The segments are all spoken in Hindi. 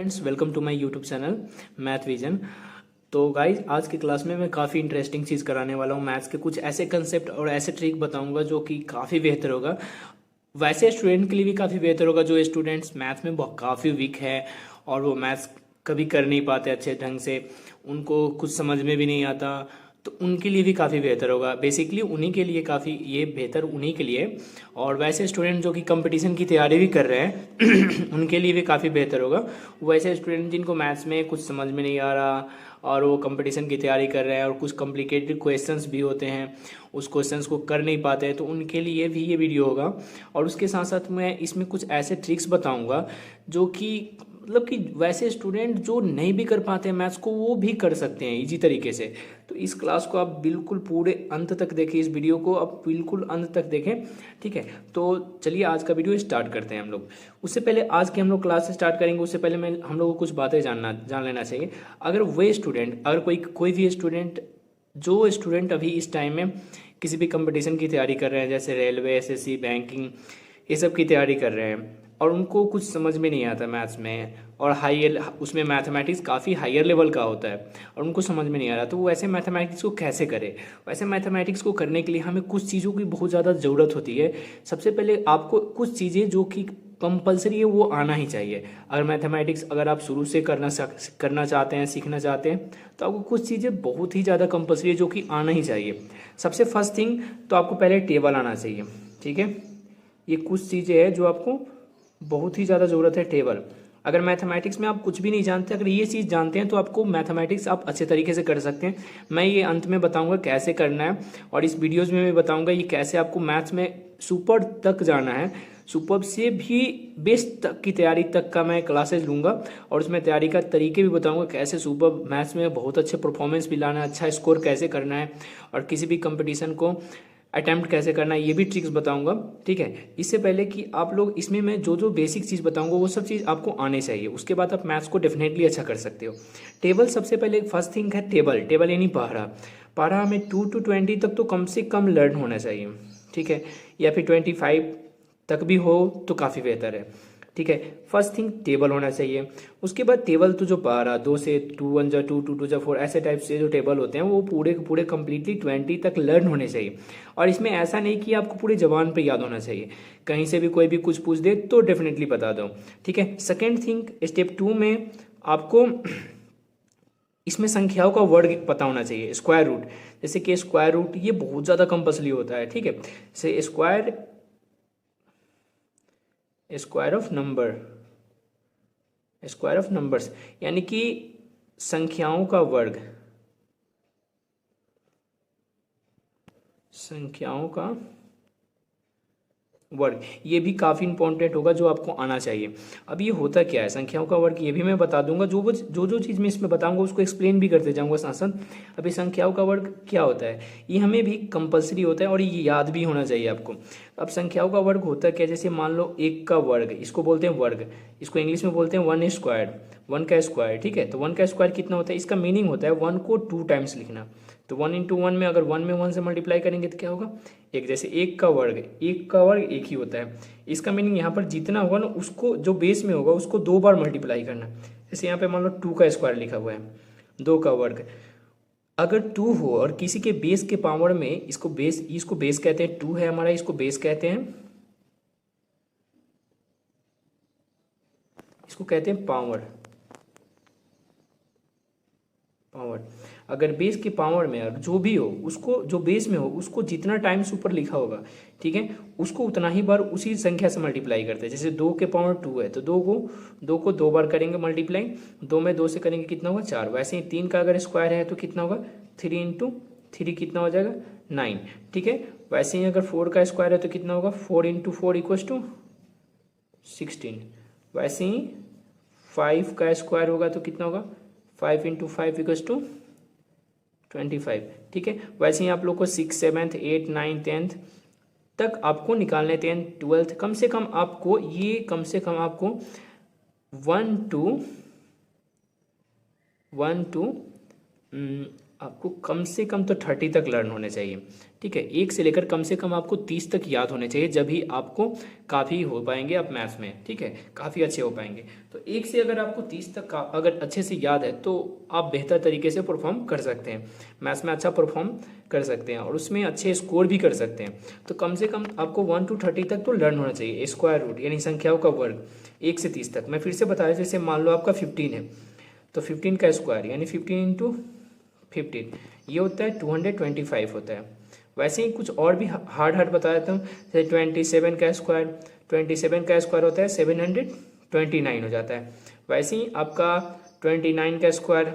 Friends, welcome to my YouTube channel math vision. तो गाइज, आज की क्लास में मैं काफ़ी इंटरेस्टिंग चीज़ कराने वाला हूँ। मैथ्स के कुछ ऐसे कंसेप्ट और ऐसे ट्रिक बताऊंगा जो कि काफ़ी बेहतर होगा। वैसे स्टूडेंट के लिए भी काफ़ी बेहतर होगा जो स्टूडेंट्स मैथ्स में काफ़ी वीक है और वो मैथ्स कभी कर नहीं पाते अच्छे ढंग से, उनको कुछ समझ में भी नहीं आता, तो उनके लिए भी काफ़ी बेहतर होगा। बेसिकली उन्हीं के लिए काफ़ी ये बेहतर उन्हीं के लिए। और वैसे स्टूडेंट जो कि कंपटीशन की तैयारी भी कर रहे हैं उनके लिए भी काफ़ी बेहतर होगा। वैसे स्टूडेंट जिनको मैथ्स में कुछ समझ में नहीं आ रहा और वो कंपटीशन की तैयारी कर रहे हैं और कुछ कॉम्प्लिकेटेड क्वेश्चंस भी होते हैं, उस क्वेश्चंस को कर नहीं पाते हैं, तो उनके लिए भी ये वीडियो होगा। और उसके साथ साथ मैं इसमें कुछ ऐसे ट्रिक्स बताऊंगा जो कि मतलब कि वैसे स्टूडेंट जो नहीं भी कर पाते हैं मैथ्स को, वो भी कर सकते हैं इजी तरीके से। तो इस क्लास को आप बिल्कुल पूरे अंत तक देखें, इस वीडियो को आप बिल्कुल अंत तक देखें, ठीक है। तो चलिए आज का वीडियो स्टार्ट करते हैं हम लोग। उससे पहले आज की हम लोग क्लास स्टार्ट करेंगे, उससे पहले हम लोगों को कुछ बातें जान लेना चाहिए। अगर कोई भी स्टूडेंट जो स्टूडेंट अभी इस टाइम में किसी भी कंपटीशन की तैयारी कर रहे हैं, जैसे रेलवे, एसएससी, बैंकिंग, ये सब की तैयारी कर रहे हैं और उनको कुछ समझ में नहीं आता मैथ्स में, और उसमें मैथमेटिक्स काफ़ी हायर लेवल का होता है और उनको समझ में नहीं आ रहा, तो वो ऐसे मैथमेटिक्स को कैसे करें। वैसे मैथमेटिक्स को करने के लिए हमें कुछ चीज़ों की बहुत ज़्यादा ज़रूरत होती है। सबसे पहले आपको कुछ चीज़ें जो कि कंपलसरी है वो आना ही चाहिए। अगर आप शुरू से करना चाहते हैं, सीखना चाहते हैं, तो आपको कुछ चीज़ें बहुत ही ज़्यादा कंपलसरी है जो कि आना ही चाहिए। सबसे फर्स्ट थिंग तो आपको पहले टेबल आना चाहिए, ठीक है। ये कुछ चीज़ें हैं जो आपको बहुत ही ज़्यादा ज़रूरत है। टेबल, अगर मैथमेटिक्स में आप कुछ भी नहीं जानते, अगर ये चीज़ जानते हैं तो आपको मैथमेटिक्स आप अच्छे तरीके से कर सकते हैं। मैं ये अंत में बताऊंगा कैसे करना है, और इस वीडियोज़ में मैं बताऊंगा ये कैसे आपको मैथ्स में सुपर तक जाना है। सुपर से भी बेस्ट तक की तैयारी तक का मैं क्लासेज लूँगा और उसमें तैयारी का तरीके भी बताऊंगा, कैसे सुपर मैथ्स में बहुत अच्छे परफॉर्मेंस भी लाना है, अच्छा स्कोर कैसे करना है और किसी भी कंपटीशन को अटैम्प्ट कैसे करना है, ये भी ट्रिक्स बताऊंगा, ठीक है। इससे पहले कि आप लोग इसमें मैं जो जो बेसिक चीज़ बताऊंगा वो सब चीज़ आपको आने चाहिए, उसके बाद आप मैथ्स को डेफिनेटली अच्छा कर सकते हो। टेबल, सबसे पहले फर्स्ट थिंग है टेबल। टेबल यानी पारा। पारा हमें 2 to 20 तक तो कम से कम लर्न होना चाहिए, ठीक है, या फिर 25 तक भी हो तो काफ़ी बेहतर है, ठीक है। फर्स्ट थिंग टेबल होना चाहिए। उसके बाद टेबल तो जो पारा 2 से 2 1 जा 2 2 2 जा 4 ऐसे टाइप से जो टेबल होते हैं वो पूरे पूरे कंप्लीटली 20 तक लर्न होने चाहिए। और इसमें ऐसा नहीं कि आपको पूरे जबान पे याद होना चाहिए, कहीं से भी कोई भी कुछ पूछ दे तो डेफिनेटली बता दो, ठीक है। सेकेंड थिंग, स्टेप 2 में आपको इसमें संख्याओं का वर्ड पता होना चाहिए। स्क्वायर रूट, जैसे कि स्क्वायर रूट ये बहुत ज़्यादा कंपल्सरी होता है, ठीक है। से स्क्वायर ऑफ नंबर्स यानी कि संख्याओं का वर्ग, संख्याओं का वर्ग, ये भी काफ़ी इंपॉर्टेंट होगा जो आपको आना चाहिए। अब ये होता क्या है संख्याओं का वर्ग, ये भी मैं बता दूंगा। जो चीज़ मैं इसमें बताऊंगा उसको एक्सप्लेन भी करते जाऊंगा साथ साथ। अभी संख्याओं का वर्ग क्या होता है, ये हमें भी कंपलसरी होता है और ये याद भी होना चाहिए आपको। अब संख्याओं का वर्ग होता क्या, जैसे मान लो 1 का वर्ग, इसको बोलते हैं वर्ग, इसको इंग्लिश में बोलते हैं 1 स्क्वायर, 1 का स्क्वायर, ठीक है। तो 1 का स्क्वायर कितना होता है, इसका मीनिंग होता है 1 को 2 टाइम्स लिखना। तो 1 into 1 में अगर 1 में 1 से मल्टीप्लाई करेंगे तो क्या होगा, एक। जैसे 1 का वर्ग, 1 का वर्ग 1 ही होता है। इसका मीनिंग यहाँ पर जितना होगा ना उसको जो बेस में होगा उसको 2 बार मल्टीप्लाई करना। जैसे यहाँ पे मान लो 2 का स्क्वायर लिखा हुआ है, 2 का वर्ग। अगर 2 हो और किसी के बेस के पावर में, इसको बेस कहते हैं, 2 है हमारा, इसको बेस कहते हैं, इसको कहते हैं पावर। अगर बेस के पावर में जो भी हो उसको, जो बेस में हो उसको जितना टाइम्स ऊपर लिखा होगा, ठीक है, उसको उतना ही बार उसी संख्या से मल्टीप्लाई करते हैं। जैसे 2 के पावर 2 है तो 2 को 2 बार करेंगे मल्टीप्लाई, 2 में 2 से करेंगे कितना होगा 4। वैसे ही 3 का अगर स्क्वायर है तो कितना होगा 3 इंटू 3 कितना हो जाएगा 9, ठीक है। वैसे ही अगर 4 का स्क्वायर है तो कितना होगा 4 इंटू 4 इक्वल्स टू 16। वैसे ही 5 का स्क्वायर होगा तो कितना होगा 5 इंटू 5 इक्वल्स टू 25, ठीक है। वैसे ही आप लोग को 6 7 8 9 10 तक आपको निकालने, 10 12 कम से कम आपको 1 to आपको कम से कम तो 30 तक लर्न होने चाहिए, ठीक है। 1 से लेकर कम से कम आपको 30 तक याद होने चाहिए, जब ही आपको काफ़ी हो पाएंगे आप मैथ्स में, ठीक है, काफ़ी अच्छे हो पाएंगे। तो 1 से अगर आपको 30 तक का अगर अच्छे से याद है तो आप बेहतर तरीके से परफॉर्म कर सकते हैं, मैथ्स में अच्छा परफॉर्म कर सकते हैं और उसमें अच्छे स्कोर भी कर सकते हैं। तो कम से कम आपको 1 to 30 तक तो लर्न होना चाहिए। स्क्वायर रूट यानी संख्याओं का वर्ग 1 से 30 तक। मैं फिर से बताया, जैसे मान लो आपका 15 है तो 15 का स्क्वायर यानी 15 इंटू 15 ये होता है 225 होता है। वैसे ही कुछ और भी हार्ड बता देता हूँ, जैसे 27 का स्क्वायर, 27 का स्क्वायर होता है 729 हो जाता है। वैसे ही आपका 29 का स्क्वायर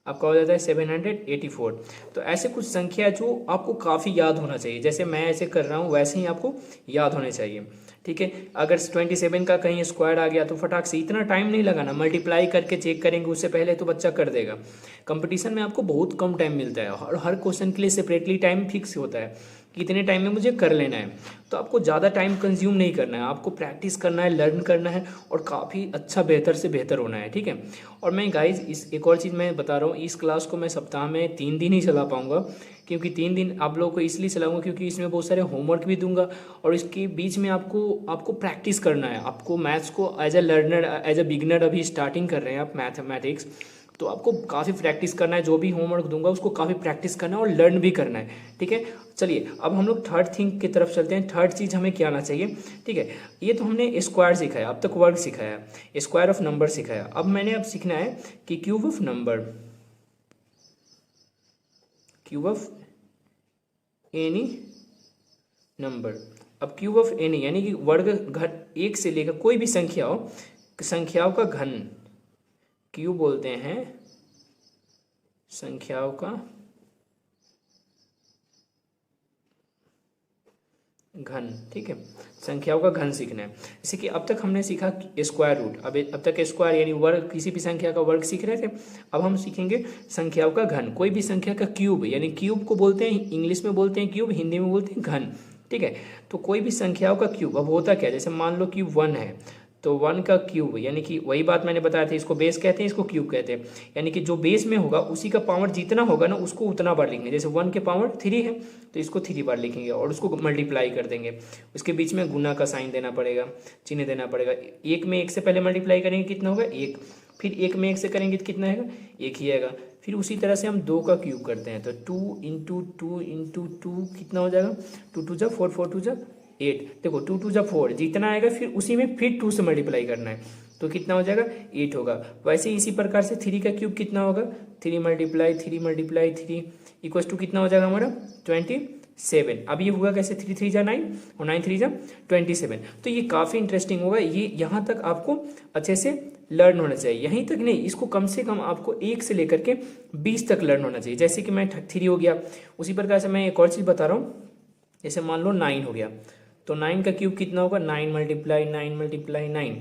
आपका हो जाता है 784। तो ऐसे कुछ संख्या जो आपको काफ़ी याद होना चाहिए, जैसे मैं ऐसे कर रहा हूँ वैसे ही आपको याद होने चाहिए, ठीक है। अगर 27 का कहीं स्क्वायर आ गया तो फटाक से, इतना टाइम नहीं लगाना, मल्टीप्लाई करके चेक करेंगे उससे पहले तो बच्चा कर देगा। कंपटीशन में आपको बहुत कम टाइम मिलता है और हर क्वेश्चन के लिए सेपरेटली टाइम फिक्स होता है कि इतने टाइम में मुझे कर लेना है। तो आपको ज़्यादा टाइम कंज्यूम नहीं करना है, आपको प्रैक्टिस करना है, लर्न करना है और काफ़ी अच्छा बेहतर से बेहतर होना है, ठीक है। और मैं गाइज इस एक और चीज़ मैं बता रहा हूँ, इस क्लास को मैं सप्ताह में 3 दिन ही चला पाऊँगा, क्योंकि 3 दिन आप लोगों को इसलिए चलाऊँगा क्योंकि इसमें बहुत सारे होमवर्क भी दूंगा और इसके बीच में आपको प्रैक्टिस करना है। आपको मैथ्स को as a learner, as a beginner अभी स्टार्टिंग कर रहे हैं आप मैथमेटिक्स, तो आपको काफ़ी प्रैक्टिस करना है। जो भी होमवर्क दूंगा उसको काफ़ी प्रैक्टिस करना है और लर्न भी करना है, ठीक है। चलिए अब हम लोग थर्ड थिंग की तरफ चलते हैं। थर्ड चीज़ हमें क्या आना चाहिए, ठीक है। ये तो हमने स्क्वायर सिखाया, अब तक वर्ग सिखाया, स्क्वायर ऑफ नंबर सिखाया। अब मैंने अब सीखना है कि cube of number, cube of any number. अब क्यूब ऑफ एनी यानी कि वर्ग घन, 1 से लेकर कोई भी संख्या हो, संख्याओं का घन, क्यूब बोलते हैं संख्याओं का घन, ठीक है। संख्याओं का घन सीखना है। जैसे कि अब तक हमने सीखा स्क्वायर रूट, अब तक स्क्वायर यानी वर्ग, किसी भी संख्या का वर्ग सीख रहे थे। अब हम सीखेंगे संख्याओं का घन, कोई भी संख्या का क्यूब, यानी क्यूब को बोलते हैं इंग्लिश में बोलते हैं क्यूब, हिंदी में बोलते हैं घन, ठीक है। तो कोई भी संख्याओं का क्यूब, अब होता क्या, जैसे मान लो कि 1 है तो 1 का क्यूब, यानी कि वही बात मैंने बताया था, इसको बेस कहते हैं, इसको क्यूब कहते हैं। यानी कि जो बेस में होगा उसी का पावर जितना होगा ना उसको उतना बार लिखेंगे। जैसे 1 के पावर 3 है तो इसको 3 बार लिखेंगे और उसको मल्टीप्लाई कर देंगे। उसके बीच में गुना का साइन देना पड़ेगा, चिन्ह देना पड़ेगा। 1 में 1 से पहले मल्टीप्लाई करेंगे कितना होगा 1, फिर 1 में 1 से करेंगे तो कितना आएगा 1 ही आएगा। फिर उसी तरह से हम 2 का क्यूब करते हैं तो 2 इंटू 2 इंटू 2 कितना हो जाएगा, 2 2 जा 4, 4 2 जा 8। देखो 2 2 जा 4 जितना आएगा फिर उसी में फिर 2 से मल्टीप्लाई करना है तो कितना हो जाएगा 8 होगा। वैसे ही इसी प्रकार से 3 का क्यूब कितना होगा, 3 मल्टीप्लाई 3 इक्वल्स टू कितना हो जाएगा हमारा 27। अब ये हुआ कैसे, 3 3 जा 9 और 9 3 जा 27। तो ये काफ़ी इंटरेस्टिंग होगा। ये यहाँ तक आपको अच्छे से लर्न होना चाहिए, यहीं तक नहीं, इसको कम से कम आपको 1 से लेकर के 20 तक लर्न होना चाहिए। जैसे कि मैं 3 हो गया, उसी प्रकार से मैं एक और चीज़ बता रहा हूँ। जैसे मान लो 9 हो गया तो 9 का क्यूब कितना होगा, 9 मल्टीप्लाई 9,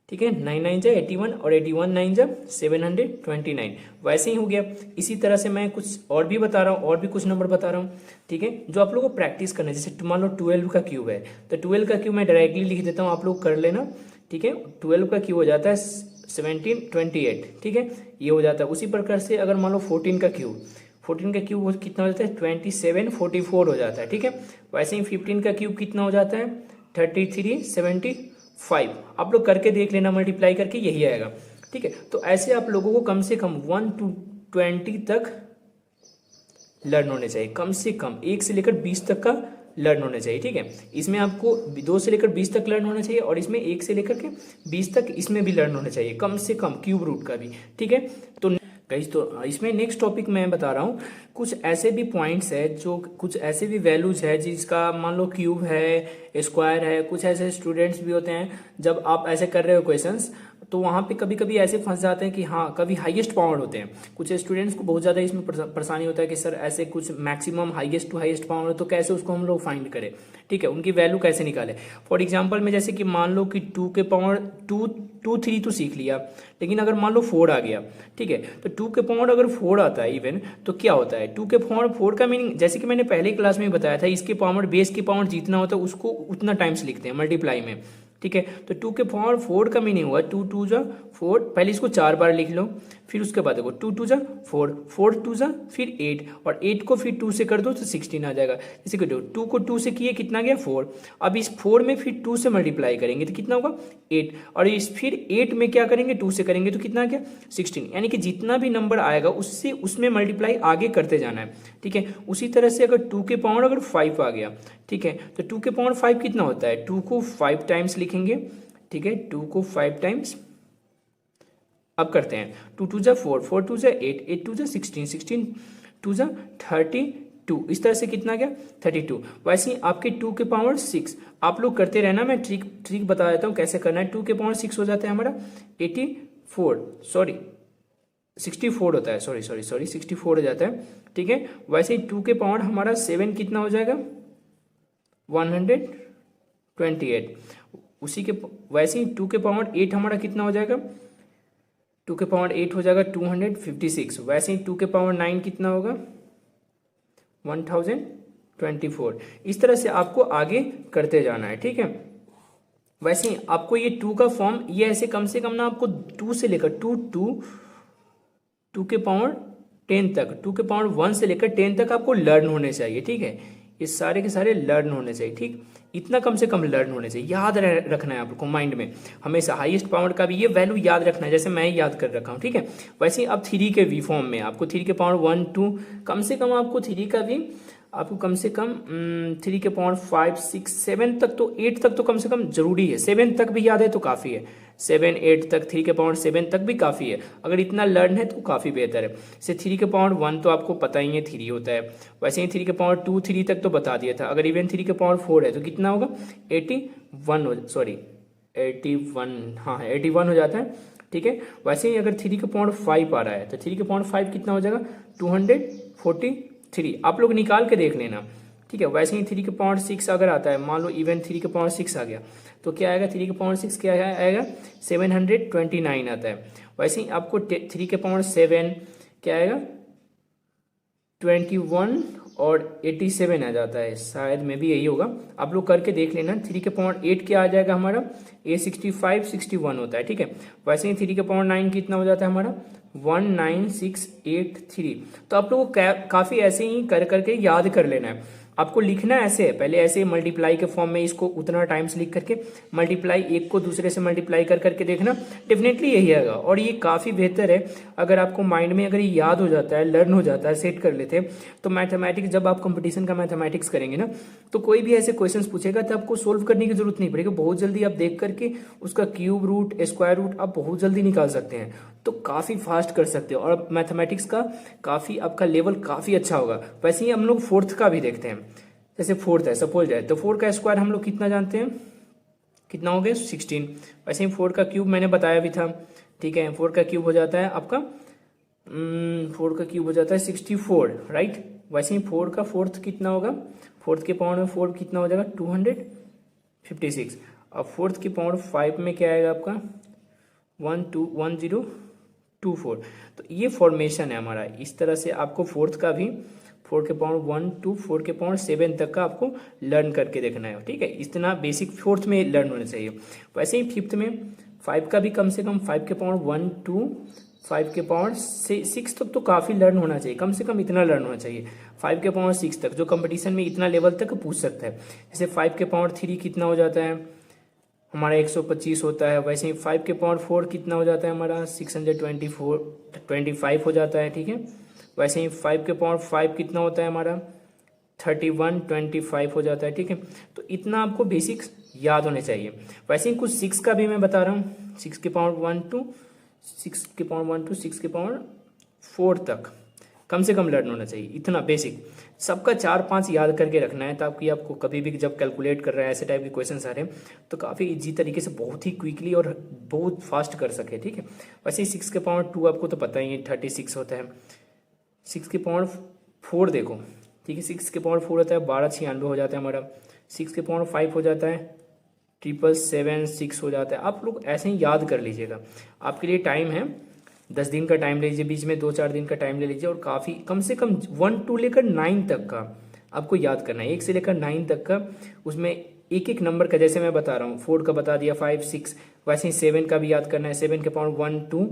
ठीक है। 9 9 जा 81 और 81 9 जा 729। वैसे ही हो गया। इसी तरह से मैं कुछ और भी बता रहा हूँ, और भी कुछ नंबर बता रहा हूँ, ठीक है, जो आप लोगों को प्रैक्टिस करना है। जैसे मान लो 12 का क्यूब है तो 12 का क्यूब मैं डायरेक्टली लिख देता हूँ, आप लोग कर लेना, ठीक है। 12 का क्यूब हो जाता है 1728, ठीक है, ये हो जाता है। उसी प्रकार से अगर मान लो 14 का क्यूब कितना हो जाता है 2744 हो जाता है, ठीक है। वैसे ही 15 का क्यूब कितना हो जाता है 3375। आप लोग करके देख लेना, मल्टीप्लाई करके यही आएगा, ठीक है। तो ऐसे आप लोगों को कम से कम 1 to 20 तक लर्न होने चाहिए, कम से कम 1 से लेकर 20 तक का लर्न होना चाहिए, ठीक है। इसमें आपको 2 से लेकर 20 तक लर्न होना चाहिए और इसमें 1 से लेकर के 20 तक इसमें भी लर्न होना चाहिए, कम से कम क्यूब रूट का भी, ठीक है। तो गाइस तो इसमें नेक्स्ट टॉपिक मैं बता रहा हूँ, कुछ ऐसे भी पॉइंट्स है, जो कुछ ऐसे भी वैल्यूज है जिसका मान लो क्यूब है, स्क्वायर है। कुछ ऐसे स्टूडेंट्स भी होते हैं जब आप ऐसे कर रहे हो क्वेश्चंस तो वहाँ पे कभी कभी ऐसे फंस जाते हैं कि हाँ कभी हाईएस्ट पावर होते हैं। कुछ स्टूडेंट्स को बहुत ज़्यादा इसमें परेशानी होता है कि सर ऐसे कुछ maximum highest to highest power है तो कैसे उसको हम लोग फाइंड करें, ठीक है, उनकी वैल्यू कैसे निकालें। फॉर एग्जाम्पल में जैसे कि मान लो कि 2 के पावर 2 3 तो सीख लिया, लेकिन अगर मान लो 4 आ गया, ठीक है, तो 2 के पावर अगर 4 आता है इवन तो क्या होता है 2 के पावर 4 का मीनिंग, जैसे कि मैंने पहले क्लास में बताया था, इसके पावर बेस की पावर जितना होता है उसको उतना टाइम्स लिखते हैं मल्टीप्लाई में, ठीक है। तो 2 के पावर 4 का मीनिंग हुआ 2 2 जा 4, पहले इसको 4 बार लिख लो, फिर उसके बाद देखो 2 2 जा 4, 4 2 जा फिर 8, और 8 को फिर 2 से कर दो तो 16 आ जाएगा। जैसे कि 2 को 2 से किए कितना गया 4, अब इस 4 में फिर 2 से मल्टीप्लाई करेंगे तो कितना होगा 8, और इस फिर 8 में क्या करेंगे 2 से करेंगे तो कितना आ गया 16। यानी कि जितना भी नंबर आएगा उससे उसमें मल्टीप्लाई आगे करते जाना है, ठीक है। उसी तरह से अगर 2 के पावर अगर 5 आ गया, ठीक है, तो 2 के पावर 5 कितना होता है, 2 को 5 टाइम्स लिखेंगे, ठीक है, 2 को 5 टाइम्स। अब करते हैं 2 2 जा 4, 4 2 जा 8, 8 2 जा 16, 16 2 जा 32, इस तरह से कितना गया 32। वैसे ही आपके 2 के पावर 6 आप लोग करते रहना, मैं ट्रिक बता देता हूँ कैसे करना है। 2 के पावर 6 हो जाता है हमारा 84, सॉरी 64 होता है, सॉरी 64 हो जाता है, ठीक है। वैसे ही 2 के पावर हमारा 7 कितना हो जाएगा 128। उसी के वैसे ही 2 के पावर 8 हमारा कितना हो जाएगा, 2 के पावर 8 हो जाएगा 256। वैसे ही 2 के पावर 9 कितना होगा 1024। इस तरह से आपको आगे करते जाना है, ठीक है। वैसे ही आपको ये 2 का फॉर्म ये ऐसे कम से कम ना आपको 2 से लेकर 2 के पावर 10 तक, 2 के पावर 1 से लेकर 10 तक आपको लर्न होने चाहिए, ठीक है। ये सारे के सारे लर्न होने चाहिए, ठीक, इतना कम से कम लर्न होने चाहिए, याद रखना है आपको माइंड में हमेशा। हाईएस्ट पावर का भी ये वैल्यू याद रखना है, जैसे मैं याद कर रखा हूँ, ठीक है। वैसे ही अब 3 के वी फॉर्म में आपको 3 के पावर 1 2 कम से कम आपको 3 का भी आपको कम से कम 3 के पावर 5 6 7 तक, तो 8 तक तो कम से कम जरूरी है, 7 तक भी याद है तो काफ़ी है, 7 8 तक 3 के पावर 7 तक भी काफ़ी है। अगर इतना लर्न है तो काफ़ी बेहतर है। जैसे 3 के पावर 1 तो आपको पता ही है 3 होता है, वैसे ही 3 के पावर 2 3 तक तो बता दिया था। अगर इवन 3 के पावर 4 है तो कितना होगा 81 हो, सॉरी 81, हाँ 81 हो जाता है, ठीक है। वैसे ही अगर 3 के पावर 5 आ रहा है तो 3 के पावर 5 कितना हो जाएगा 243। आप लोग निकाल के देख लेना, ठीक है। वैसे ही 3 के पावर 6 अगर आता है, मान लो इवन 3 के पावर 6 आ गया तो क्या आएगा 3 के पावर 6 क्या आएगा 729 आता है। वैसे ही आपको 3 के पावर 7 क्या आएगा 21 और 87 आ जाता है, शायद में भी यही होगा, आप लोग करके देख लेना। 3 के पावर 8 क्या आ जाएगा हमारा 65 61 होता है, ठीक है। वैसे ही 3 के पावर 9 कितना हो जाता है हमारा 19683। तो आप लोगों को काफ़ी ऐसे ही कर करके याद कर लेना है। आपको लिखना ऐसे है, पहले ऐसे मल्टीप्लाई के फॉर्म में इसको उतना टाइम्स लिख करके मल्टीप्लाई, एक को दूसरे से मल्टीप्लाई कर करके देखना, डेफिनेटली यही आएगा। और ये काफ़ी बेहतर है अगर आपको माइंड में अगर ये याद हो जाता है, लर्न हो जाता है, सेट कर लेते हैं, तो मैथमेटिक्स जब आप कंपटीशन का मैथमेटिक्स करेंगे ना तो कोई भी ऐसे क्वेश्चन पूछेगा तो आपको सोल्व करने की जरूरत नहीं पड़ेगी, बहुत जल्दी आप देख करके उसका क्यूब रूट स्क्वायर रूट आप बहुत जल्दी निकाल सकते हैं, तो काफ़ी फास्ट कर सकते हो और मैथमेटिक्स का काफ़ी आपका लेवल काफ़ी अच्छा होगा। वैसे ही हम लोग 4th का भी देखते हैं, जैसे 4th है सपोज जाए तो 4 का स्क्वायर हम लोग कितना जानते हैं, कितना हो गया 16। वैसे ही 4 का क्यूब मैंने बताया भी था, ठीक है। 4 का क्यूब हो जाता है आपका 4 का क्यूब हो जाता है 64, राइट। वैसे ही 4 का 4th कितना होगा, 4th के पावर में 4 कितना हो जाएगा 256। अब 4th के पावर 5 में क्या आएगा आपका 1024। तो ये फॉर्मेशन है हमारा, इस तरह से आपको 4th का भी 4 के पावर 1 to 4 के पावर 7 तक का आपको लर्न करके देखना है, ठीक है। इतना बेसिक 4th में लर्न होना चाहिए। वैसे ही 5th में 5 का भी कम से कम 5 के पावर 1 to 5 के पावर 6 तक तो काफ़ी लर्न होना चाहिए, कम से कम इतना लर्न होना चाहिए 5 के पावर 6 तक, जो कंपटीशन में इतना लेवल तक पूछ सकता है। जैसे 5 के पावर 3 कितना हो जाता है हमारा 125 होता है। वैसे ही 5 के पावर 4 कितना हो जाता है हमारा 625 हो जाता है, ठीक है। वैसे ही 5 के पावर 5 कितना होता है हमारा 3125 हो जाता है, ठीक है। तो इतना आपको बेसिक्स याद होने चाहिए। वैसे ही कुछ 6 का भी मैं बता रहा हूँ, 6 के पावर 1 to 6 के पावर 1 to 6 के पावर 4 तक कम से कम लर्न होना चाहिए, इतना बेसिक सबका 4-5 याद करके रखना है, ताकि आपको कभी भी जब कैलकुलेट कर रहे हैं ऐसे टाइप के क्वेश्चन आ रहे हैं तो काफ़ी इजी तरीके से बहुत ही क्विकली और बहुत फास्ट कर सके, ठीक है। वैसे ही 6 के पावर 2 आपको तो पता ही है 36 होता है। 6 के पावर 4 देखो, ठीक है, 6 के पावर 4 होता है 1296 हो जाता है हमारा। 6 के पावर 5 हो जाता है 776 हो जाता है। आप लोग ऐसे ही याद कर लीजिएगा, आपके लिए टाइम है 10 दिन का टाइम ले लीजिए, बीच में 2-4 दिन का टाइम ले लीजिए और काफ़ी कम से कम 1 to लेकर 9 तक का आपको याद करना है, 1 से लेकर 9 तक का। उसमें एक एक नंबर का जैसे मैं बता रहा हूँ 4 का बता दिया, 5 6, वैसे ही 7 का भी याद करना है। 7 के पावर 1 to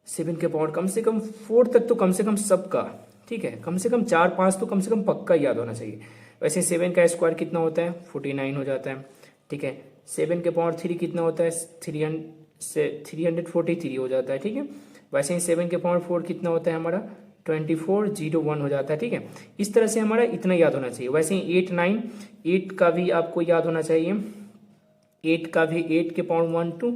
7 के पावर कम से कम 4 तक तो कम से कम सबका, ठीक है, कम से कम 4-5 तो कम से कम पक्का याद होना चाहिए। वैसे 7 का स्क्वायर कितना होता है 49 हो जाता है, ठीक है। 7 के पावर 3 कितना होता है 343 हो जाता है, ठीक है। वैसे ही 7 के पावर 4 कितना होता है हमारा 2401 हो जाता है, ठीक है। इस तरह से हमारा इतना याद होना चाहिए। वैसे ही 8 9 8 का भी आपको याद होना चाहिए, 8 का भी 8 के पावर 1 टू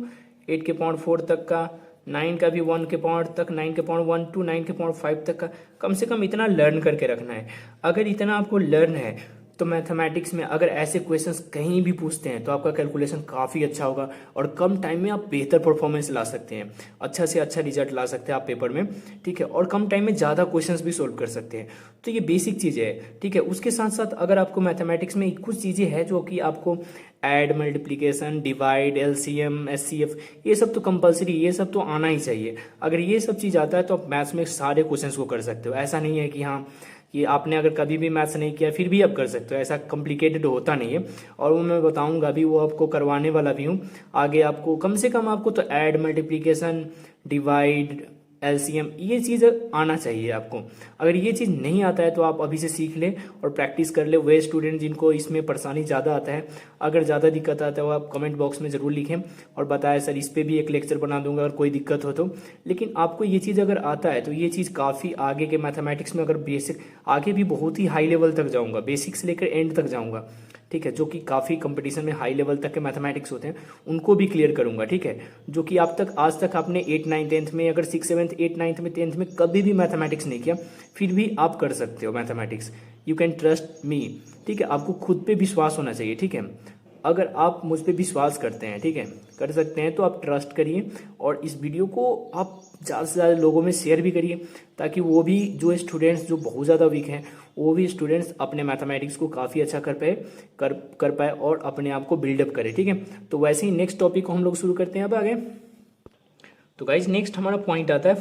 8 के पावर 4 तक का, 9 का भी 1 के पावर तक, 9 के पावर 1 टू 9 के पावर 5 तक का, कम से कम इतना लर्न करके रखना है। अगर इतना आपको लर्न है तो मैथमेटिक्स में अगर ऐसे क्वेश्चंस कहीं भी पूछते हैं तो आपका कैलकुलेशन काफ़ी अच्छा होगा और कम टाइम में आप बेहतर परफॉर्मेंस ला सकते हैं, अच्छा से अच्छा रिजल्ट ला सकते हैं आप पेपर में, ठीक है। और कम टाइम में ज़्यादा क्वेश्चंस भी सोल्व कर सकते हैं। तो ये बेसिक चीज़ें है, ठीक है। उसके साथ साथ अगर आपको मैथमेटिक्स में कुछ चीज़ें हैं जो कि आपको add, multiplication, divide, LCM, HCF, ये सब तो कंपलसरी, ये सब तो आना ही चाहिए। अगर ये सब चीज़ आता है तो आप मैथ्स में सारे क्वेश्चंस को कर सकते हो। ऐसा नहीं है कि हाँ ये आपने अगर कभी भी मैथ्स नहीं किया फिर भी आप कर सकते हो, ऐसा कॉम्प्लिकेटेड होता नहीं है। और वो मैं बताऊंगा भी, वो आपको करवाने वाला भी हूँ आगे। आपको कम से कम आपको तो ऐड, मल्टीप्लिकेशन, डिवाइड, एलसीएम, ये चीज़ आना चाहिए आपको। अगर ये चीज़ नहीं आता है तो आप अभी से सीख ले और प्रैक्टिस कर ले। वे स्टूडेंट जिनको इसमें परेशानी ज़्यादा आता है, अगर ज़्यादा दिक्कत आता है वो आप कमेंट बॉक्स में ज़रूर लिखें और बताएं सर, इस पर भी एक लेक्चर बना दूंगा अगर कोई दिक्कत हो तो। लेकिन आपको ये चीज़ अगर आता है तो ये चीज़ काफ़ी आगे के मैथमेटिक्स में, अगर बेसिक आगे भी बहुत ही हाई लेवल तक जाऊँगा, बेसिक से लेकर एंड तक जाऊँगा, ठीक है। जो कि काफ़ी कंपटीशन में हाई लेवल तक के मैथमेटिक्स होते हैं उनको भी क्लियर करूंगा, ठीक है। जो कि आप तक आज तक आपने 8 9 10th में, अगर 6 7th 8 9th में 10th में कभी भी मैथमेटिक्स नहीं किया फिर भी आप कर सकते हो mathematics. You can trust me, ठीक है। आपको खुद पे विश्वास होना चाहिए, ठीक है। अगर आप मुझ पे विश्वास करते हैं, ठीक है, कर सकते हैं, तो आप ट्रस्ट करिए और इस वीडियो को आप ज़्यादा से ज़्यादा लोगों में शेयर भी करिए ताकि वो भी, जो स्टूडेंट्स जो बहुत ज़्यादा वीक हैं, वो भी स्टूडेंट्स अपने मैथमेटिक्स को काफ़ी अच्छा कर पाए और अपने आप को बिल्डअप करें, ठीक है। तो वैसे ही नेक्स्ट टॉपिक को हम लोग शुरू करते हैं अब आगे। तो गाइज नेक्स्ट हमारा पॉइंट आता है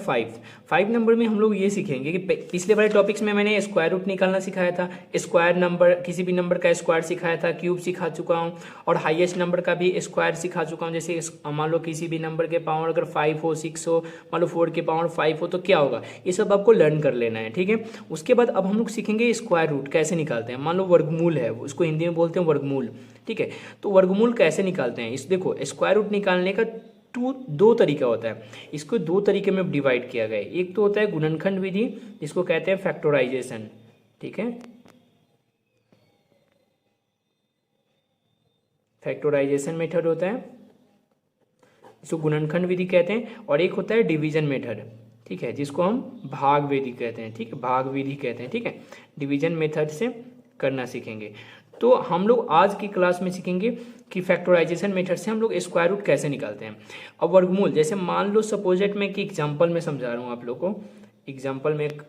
5 नंबर में हम लोग ये सीखेंगे कि पिछले वाले टॉपिक्स में मैंने स्क्वायर रूट निकालना सिखाया था, स्क्वायर नंबर, किसी भी नंबर का स्क्वायर सिखाया था, क्यूब सिखा चुका हूँ और हाईएस्ट नंबर का भी स्क्वायर सिखा चुका हूँ। जैसे मान लो किसी भी नंबर के पावर अगर 5 हो, 6 हो, मान लो 4 के पावर 5 हो तो क्या होगा, ये सब आपको लर्न कर लेना है, ठीक है। उसके बाद अब हम लोग सीखेंगे स्क्वायर रूट कैसे निकालते हैं। मान लो वर्गमूल है, उसको हिंदी में बोलते हैं वर्गमूल, ठीक है। तो वर्गमूल कैसे निकालते हैं, इस देखो स्क्वायर रूट निकालने का दो तरीका होता है। इसको दो तरीके में डिवाइड किया गया है। एक तो होता है गुणनखंड विधि, जिसको कहते हैं फैक्टराइजेशन, ठीक है, फैक्टराइजेशन मेथड होता है, इसको गुणनखंड विधि कहते हैं। और एक होता है डिवीजन मेथड, ठीक है, जिसको हम भाग विधि कहते हैं, ठीक है, भाग विधि कहते हैं, ठीक है। डिवीजन मेथड से करना सीखेंगे। तो हम लोग आज की क्लास में सीखेंगे कि फैक्टराइजेशन मेथड से हम लोग स्क्वायर रूट कैसे निकालते हैं। अब वर्गमूल, जैसे मान लो सपोजेट में कि एग्जांपल में समझा रहा हूँ आप लोग को, एग्जांपल में एक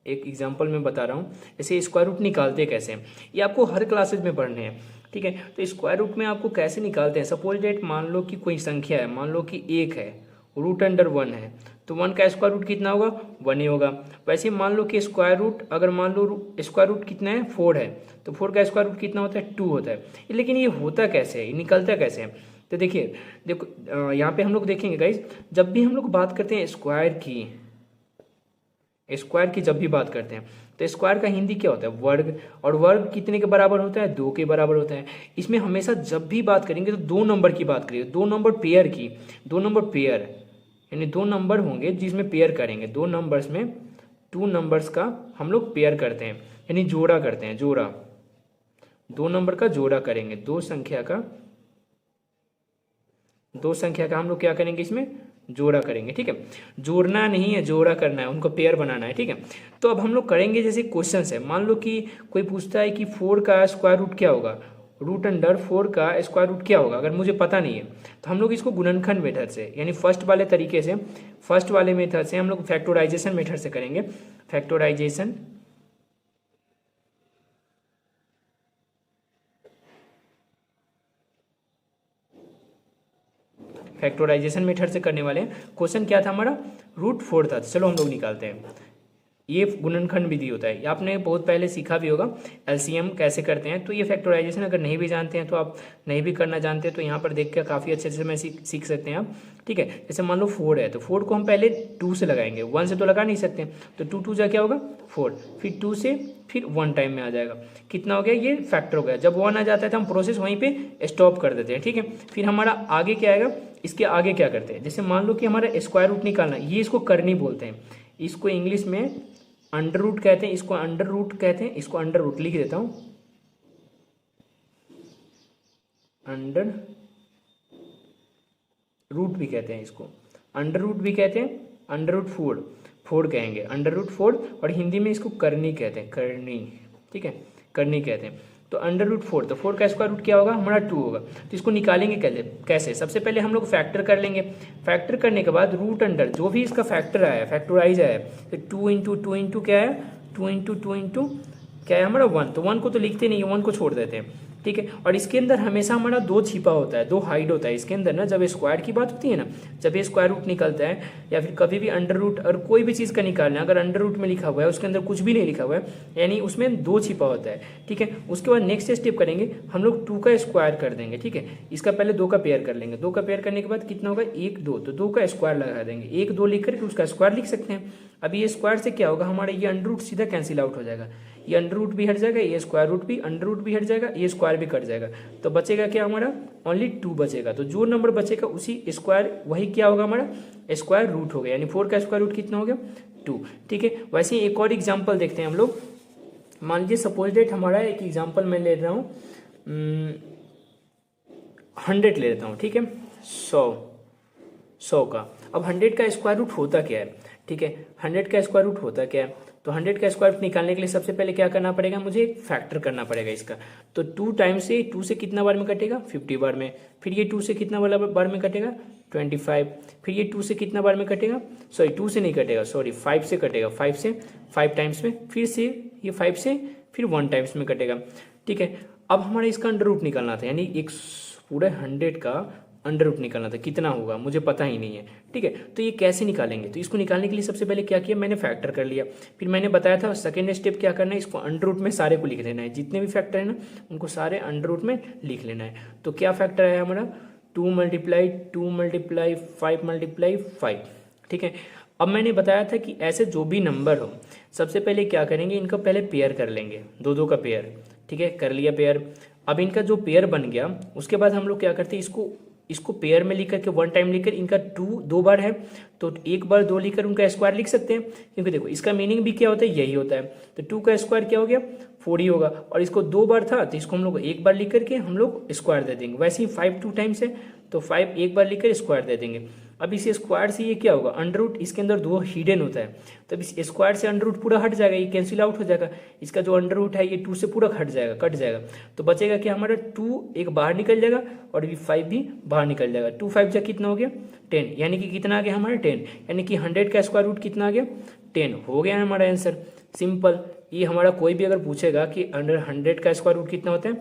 एग्जांपल में बता रहा हूँ जैसे स्क्वायर रूट निकालते कैसे हैं, ये आपको हर क्लासेज में पढ़ने हैं, ठीक है। तो स्क्वायर रूट में आपको कैसे निकालते हैं, सपोज डेट मान लो कि कोई संख्या है, मान लो कि 1 है, रूट अंडर 1 है, तो 1 का स्क्वायर रूट कितना होगा 1 ही होगा। वैसे मान लो कि स्क्वायर रूट, अगर मान लो स्क्वायर रूट कितना है 4 है, तो 4 का स्क्वायर रूट कितना होता है 2 होता है। लेकिन ये होता कैसे है, ये निकलता कैसे है, तो देखिए देखो यहाँ पे हम लोग देखेंगे गाइज, जब भी हम लोग बात करते हैं स्क्वायर की जब भी बात करते हैं तो स्क्वायर का हिंदी क्या होता है वर्ग, और वर्ग कितने के बराबर होता है 2 के बराबर होता है। इसमें हमेशा जब भी बात करेंगे तो 2 नंबर की बात करेंगे, 2 नंबर पेयर की, 2 नंबर पेयर, यानी 2 नंबर होंगे जिसमें पेयर करेंगे, 2 नंबर्स में 2 नंबर्स का हम लोग पेयर करते हैं, यानी जोड़ा करते हैं, जोड़ा, 2 नंबर का जोड़ा करेंगे, दो संख्या का हम लोग क्या करेंगे, इसमें जोड़ा करेंगे, ठीक है। जोड़ना नहीं है, जोड़ा करना है, उनको पेयर बनाना है, ठीक है। तो अब हम लोग करेंगे, जैसे क्वेश्चन है, मान लो कि कोई पूछता है कि 4 का स्क्वायर रूट क्या होगा, रूट अंडर 4 का स्क्वायर रूट क्या होगा, अगर मुझे पता नहीं है तो हम लोग इसको गुणनखंड मेथड से, यानी फर्स्ट वाले तरीके से, फर्स्ट वाले मेथड से हम लोग फैक्टराइजेशन मेथड से करेंगे। फैक्टराइजेशन मेथड से करने वाले हैं। क्वेश्चन क्या था हमारा, रूट 4 था, चलो हम लोग निकालते हैं। ये गुणनखंड विधि होता है, आपने बहुत पहले सीखा भी होगा एलसीएम कैसे करते हैं। तो ये फैक्टराइजेशन अगर नहीं भी जानते हैं तो आप नहीं भी करना जानते तो यहाँ पर देख कर काफ़ी अच्छे से मैं सीख सकते हैं आप, ठीक है। जैसे मान लो 4 है तो 4 को हम पहले 2 से लगाएंगे, 1 से तो लगा नहीं सकते, तो 2 2 जा क्या होगा 4, फिर 2 से फिर 1 टाइम में आ जाएगा, कितना हो गया ये फैक्टर हो गया। जब 1 आ जाता है तो हम प्रोसेस वहीं पे स्टॉप कर देते हैं, ठीक है। फिर हमारा आगे क्या आएगा, इसके आगे क्या करते हैं, जैसे मान लो कि हमारा स्क्वायर रूट निकालना, ये इसको करनी बोलते हैं, इसको इंग्लिश में अंडर रूट कहते हैं, इसको अंडर रूट कहते हैं, इसको अंडर रूट लिख देता हूं, अंडर रूट भी कहते हैं इसको, अंडर रूट भी कहते हैं, अंडर रूट 4 कहेंगे, अंडर रूट 4, और हिंदी में इसको करनी कहते हैं, करनी, ठीक है, करनी कहते हैं। तो अंडर रूट 4, तो 4 का स्क्वायर रूट क्या होगा हमारा 2 होगा। तो इसको निकालेंगे कैसे, सबसे पहले हम लोग फैक्टर कर लेंगे, फैक्टर करने के बाद रूट अंडर जो भी इसका फैक्टर आया, फैक्टराइज आया, तो 2 इंटू 2 इंटू क्या है, 2 इंटू 2 इंटू क्या है हमारा 1, तो 1 को तो लिखते नहीं है, 1 को छोड़ देते हैं, ठीक है। और इसके अंदर हमेशा हमारा 2 छिपा होता है, 2 हाइड होता है इसके अंदर ना, जब स्क्वायर की बात होती है ना, जब ये स्क्वायर रूट निकलता है या फिर कभी भी अंडर रूट और कोई भी चीज़ का निकालना, अगर अंडर रूट में लिखा हुआ है उसके अंदर कुछ भी नहीं लिखा हुआ है, यानी उसमें 2 छिपा होता है, ठीक है। उसके बाद नेक्स्ट स्टेप करेंगे हम लोग 2 का स्क्वायर कर देंगे, ठीक है। इसका पहले 2 का पेयर कर लेंगे, 2 का पेयर करने के बाद कितना होगा 1 2, तो 2 का स्क्वायर लगा देंगे, 1 2 लिख करके उसका स्क्वायर लिख सकते हैं। अभी ये स्क्वायर से क्या होगा हमारा ये अंडर रूट सीधा कैंसिल आउट हो जाएगा, ये अंडर रूट भी हट जाएगा, ये स्क्वायर रूट भी, अंडर रूट भी हट जाएगा, ये स्क्वायर भी कट जाएगा, तो बचेगा क्या हमारा ओनली 2 बचेगा। तो जो नंबर बचेगा उसी स्क्वायर वही क्या होगा हमारा स्क्वायर रूट हो गया, यानी 4 का स्क्वायर रूट कितना हो गया 2, ठीक है। वैसे ही एक और एग्जाम्पल देखते हैं हम लोग, मान लीजिए सपोज डेट हमारा एक एग्जाम्पल मैं ले रहा हूँ 100 ले लेता हूँ, ठीक है, 100 का। अब 100 का स्क्वायर रूट होता क्या है, ठीक है, 100 का स्क्वायर रूट होता क्या है, तो 100 का स्क्वायर रूट निकालने के लिए सबसे पहले क्या करना पड़ेगा, मुझे एक फैक्टर करना पड़ेगा इसका। तो 2 टाइम्स से 2 से कितना बार में कटेगा 50 बार में, फिर ये 2 से कितना वाला बार में कटेगा 25, फिर ये 2 से कितना बार में कटेगा, सॉरी 2 से नहीं कटेगा, सॉरी 5 से कटेगा, 5 से 5 टाइम्स में, फिर से ये 5 से फिर 1 टाइम्स में कटेगा, ठीक है। अब हमारा इसका अंडर रूट निकालना था, यानी एक पूरे 100 का अंडर रूट निकालना था, कितना होगा मुझे पता ही नहीं है, ठीक है। तो ये कैसे निकालेंगे, तो इसको निकालने के लिए सबसे पहले क्या किया मैंने फैक्टर कर लिया, फिर मैंने बताया था सेकेंड स्टेप क्या करना है, इसको अंडर रूट में सारे को लिख लेना है, जितने भी फैक्टर है ना उनको सारे अंडर रूट में लिख लेना है। तो क्या फैक्टर है हमारा 2 मल्टीप्लाई 2 मल्टीप्लाई 5 मल्टीप्लाई 5, ठीक है। अब मैंने बताया था कि ऐसे जो भी नंबर हो सबसे पहले क्या करेंगे, इनका पहले पेयर कर लेंगे, 2 2 का पेयर, ठीक है, कर लिया पेयर। अब इनका जो पेयर बन गया उसके बाद हम लोग क्या करते हैं, इसको पेयर में लिख करके 1 टाइम लिखकर, इनका 2 बार है तो 1 बार 2 लिखकर उनका स्क्वायर लिख सकते हैं, क्योंकि देखो इसका मीनिंग भी क्या होता है यही होता है। तो 2 का स्क्वायर क्या हो गया 4 ही होगा, और इसको 2 बार था तो इसको हम लोग 1 बार लिख करके हम लोग स्क्वायर दे देंगे। वैसे ही 5 2 टाइम्स है तो 5 1 बार लिखकर स्क्वायर दे देंगे। अब इस स्क्वायर से ये क्या होगा अंडर रूट, इसके अंदर 2 हिडन होता है, तब इस स्क्वायर से अंडर रूट पूरा हट जाएगा, ये कैंसिल आउट हो जाएगा, इसका जो अंडर रूट है ये 2 से पूरा हट जाएगा, कट जाएगा, तो बचेगा कि हमारा 2 एक बाहर निकल जाएगा और 5 भी बाहर निकल जाएगा। 2 5 जा कितना हो गया 10, यानी कि कितना आ गया हमारा 10, यानी कि 100 का स्क्वायर रूट कितना आ गया 10 हो गया हमारा आंसर। सिंपल, ये हमारा कोई भी अगर पूछेगा कि अंडर 100 का स्क्वायर रूट कितना होता है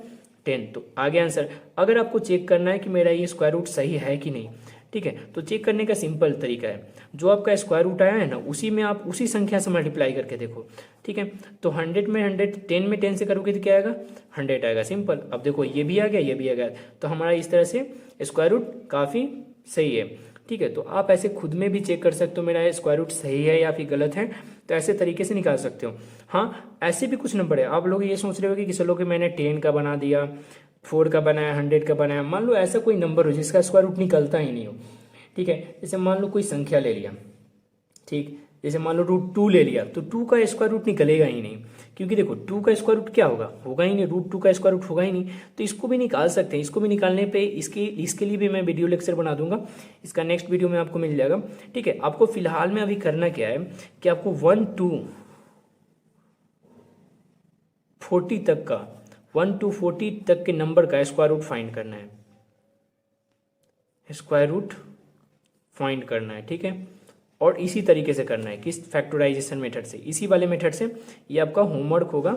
10, तो आ गया आंसर। अगर आपको चेक करना है कि मेरा ये स्क्वायर रूट सही है कि नहीं, ठीक है, तो चेक करने का सिंपल तरीका है, जो आपका स्क्वायर रूट आया है ना उसी में आप उसी संख्या से मल्टीप्लाई करके देखो, ठीक है। तो 100 में 100, 10 में 10 से करोगे तो क्या आएगा 100 आएगा, सिंपल। अब देखो ये भी आ गया ये भी आ गया, तो हमारा इस तरह से स्क्वायर रूट काफ़ी सही है, ठीक है। तो आप ऐसे खुद में भी चेक कर सकते हो मेरा स्क्वायर रूट सही है या फिर गलत है, तो ऐसे तरीके से निकाल सकते हो। हाँ, ऐसे भी कुछ नंबर है, आप लोग ये सोच रहे हो कि चलो कि मैंने 10 का बना दिया, 4 का बनाया, 100 का बनाया, मान लो ऐसा कोई नंबर हो जिसका स्क्वायर रूट निकलता ही नहीं हो, ठीक है। जैसे मान लो कोई संख्या ले लिया, ठीक, जैसे मान लो √2 ले लिया, तो 2 का स्क्वायर रूट निकलेगा ही नहीं, क्योंकि देखो 2 का स्क्वायर रूट क्या होगा ही नहीं, √2 का स्क्वायर रूट होगा ही नहीं। तो इसको भी निकाल सकते हैं, इसको भी निकालने पे इसके लिए भी मैं वीडियो लेक्चर बना दूंगा, इसका नेक्स्ट वीडियो में आपको मिल जाएगा, ठीक है। आपको फिलहाल में अभी करना क्या है कि आपको 1 to 40 तक का 1 to 40 तक के नंबर का स्क्वायर रूट फाइंड करना है, स्क्वायर रूट फाइंड करना है, ठीक है। और इसी तरीके से करना है, किस फैक्टराइजेशन मेथड से, इसी वाले मेथड से। ये आपका होमवर्क होगा,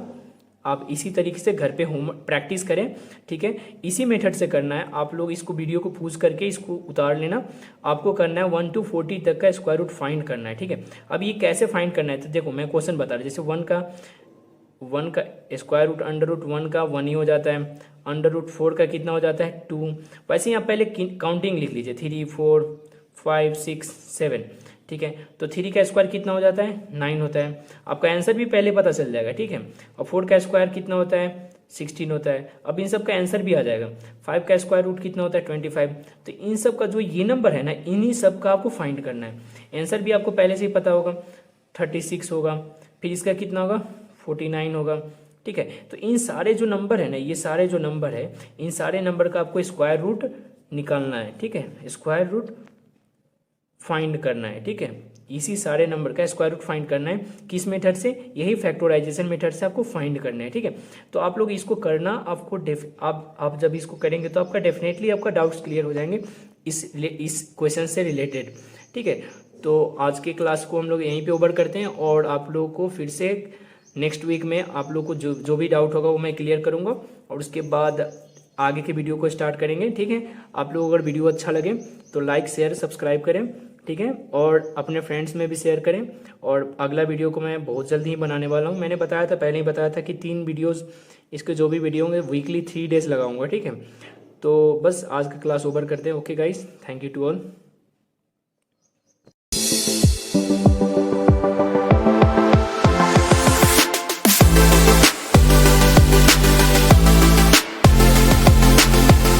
आप इसी तरीके से घर पे होम प्रैक्टिस करें, ठीक है। इसी मेथड से करना है आप लोग, इसको वीडियो को पॉज करके इसको उतार लेना। आपको करना है 1 to 40 तक का स्क्वायर रूट फाइंड करना है, ठीक है। अब ये कैसे फाइंड करना है, तो देखो मैं क्वेश्चन बता रहा हूँ। जैसे 1 का स्क्वायर रूट अंडर रूट 1 का 1 ही हो जाता है, अंडर रूट 4 का कितना हो जाता है 2। वैसे ही आप पहले काउंटिंग लिख लीजिए 3 4 5 6 7, ठीक है। तो 3 का स्क्वायर कितना हो जाता है 9 होता है। आपका आंसर भी पहले पता चल जाएगा, ठीक है। और 4 का स्क्वायर कितना होता है 16 होता है। अब इन सब का आंसर भी आ जाएगा। 5 का स्क्वायर रूट कितना होता है 25। तो इन सब का जो ये नंबर है ना, इन्हीं सब का आपको फाइंड करना है। आंसर भी आपको पहले से ही पता होगा 36 होगा, फिर इसका कितना होगा 49 होगा, ठीक है। तो इन सारे जो नंबर है ना, ये सारे जो नंबर है, इन सारे नंबर का आपको स्क्वायर रूट निकालना है, ठीक है। स्क्वायर रूट फाइंड करना है, ठीक है। इसी सारे नंबर का स्क्वायर रूट फाइंड करना है। किस मेथड से, यही फैक्टराइजेशन मेथड से आपको फाइंड करना है, ठीक है। तो आप लोग इसको करना, आपको आप जब इसको करेंगे तो आपका डेफिनेटली आपका डाउट्स क्लियर हो जाएंगे इस क्वेश्चन से रिलेटेड, ठीक है। तो आज के क्लास को हम लोग यहीं पे ओवर करते हैं, और आप लोगों को फिर से नेक्स्ट वीक में आप लोग को जो भी डाउट होगा वो मैं क्लियर करूँगा, और उसके बाद आगे के वीडियो को स्टार्ट करेंगे, ठीक है। आप लोग अगर वीडियो अच्छा लगे तो लाइक शेयर सब्सक्राइब करें, ठीक है, और अपने फ्रेंड्स में भी शेयर करें। और अगला वीडियो को मैं बहुत जल्दी ही बनाने वाला हूँ। मैंने बताया था, पहले ही बताया था कि 3 वीडियोस, इसके जो भी वीडियो होंगे वीकली 3 डेज लगाऊंगा, ठीक है। तो बस आज का क्लास ओवर करते हैं। Okay guys, thank you to all.